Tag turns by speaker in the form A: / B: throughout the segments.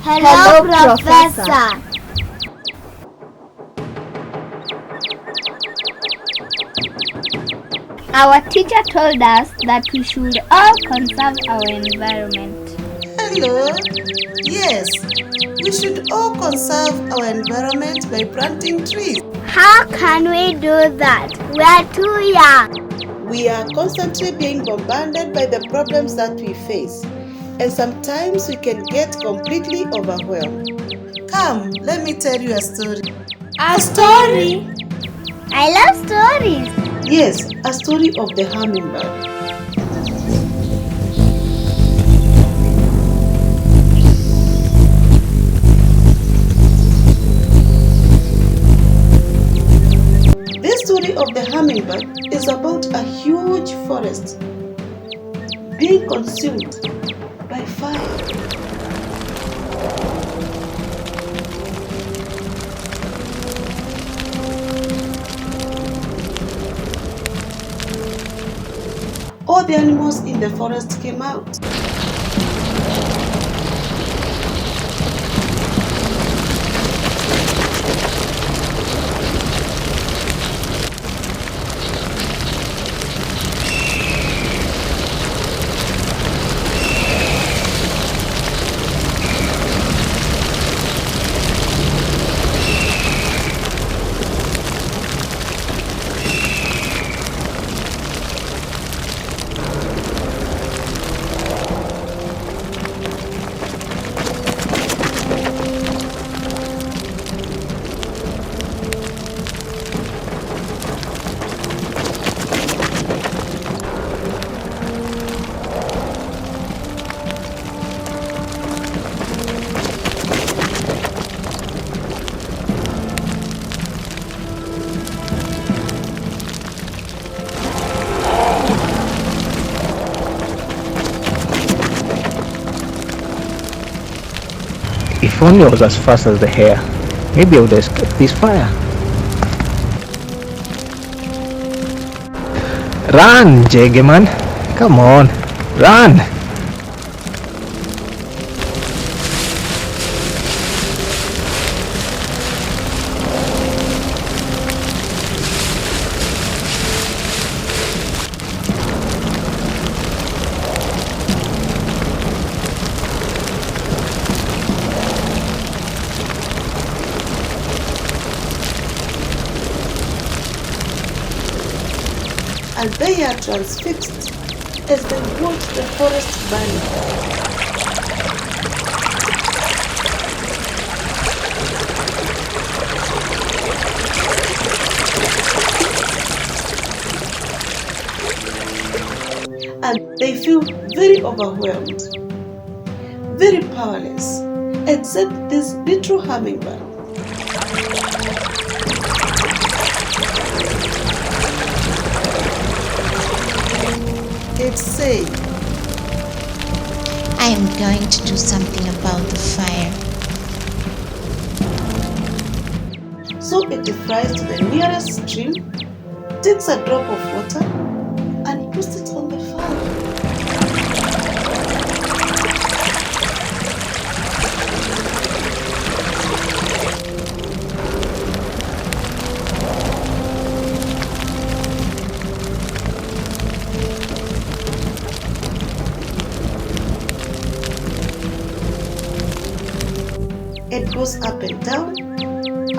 A: Hello, Professor. Our teacher told us that we should all conserve our environment.
B: Hello. Yes, we should all conserve our environment by planting trees.
A: How can we do that? We are too young.
B: We are constantly being bombarded by the problems that we face, and sometimes we can get completely overwhelmed. Come, let me tell you a story.
A: A story? I love stories.
B: Yes, a story of the hummingbird. This story of the hummingbird is about a huge forest being consumed by fire. All the animals in the forest came out.
C: If only I was as fast as the hare, maybe I would escape this fire. Run, Jageman! Come on, run!
B: and they are transfixed as they watch the forest burning. And they feel very overwhelmed, very powerless, except this little hummingbird. It said,
D: I am going to do something about the fire.
B: So it flies to the nearest stream, takes a drop of water, and puts it on the fire. It goes up and down,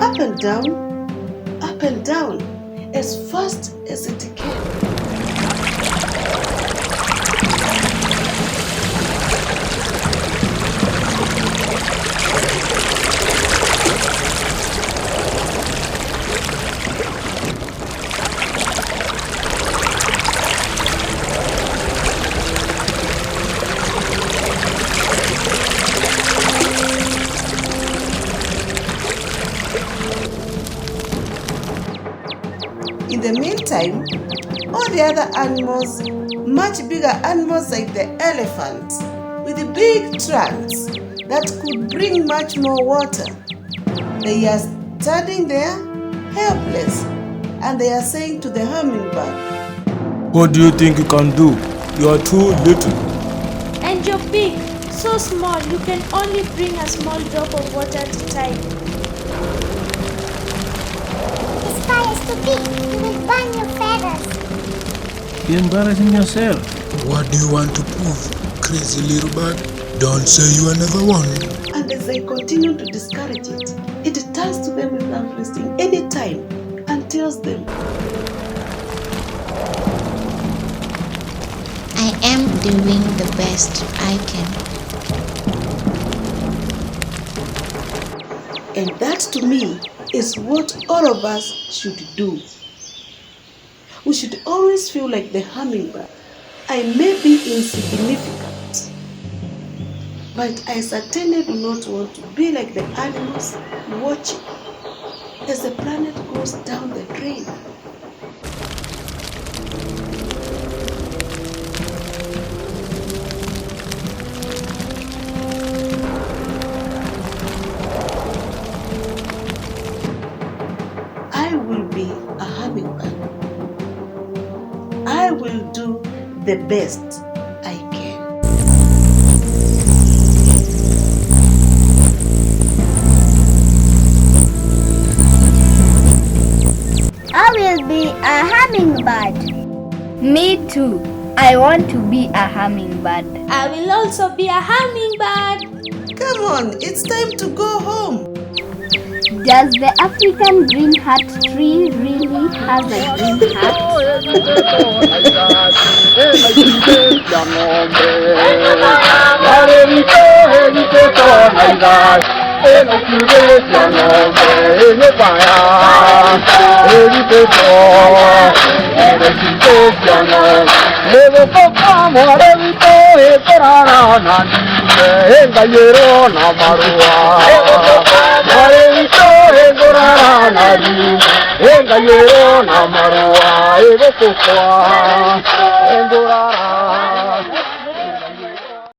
B: up and down, up and down, as fast as it can. In the meantime, all the other animals, much bigger animals like the elephants, with the big trunks that could bring much more water, they are standing there helpless, and they are saying to the hummingbird,
E: "What do you think you can do? You are too little."
F: And you're big, so small, you can only bring a small drop of water at a time.
G: This fire is too big. You will burn your feathers.
H: You're embarrassing yourself.
I: What do you want to prove, crazy little bird? Don't say you are never won.
B: And as they continue to discourage it, it turns to them without wasting any time and tells them,
D: I am doing the best I can.
B: and that to me is what all of us should do. We should always feel like the hummingbird. I may be insignificant, but I certainly do not want to be like the animals watching as the planet goes down the drain. I will be a hummingbird. I will do the best I can.
A: I will be a hummingbird. Me too. I want to be a hummingbird.
F: I will also be a hummingbird.
B: Come on, it's time to go home.
A: Does the African green hat tree really have a green hat?
C: Marua,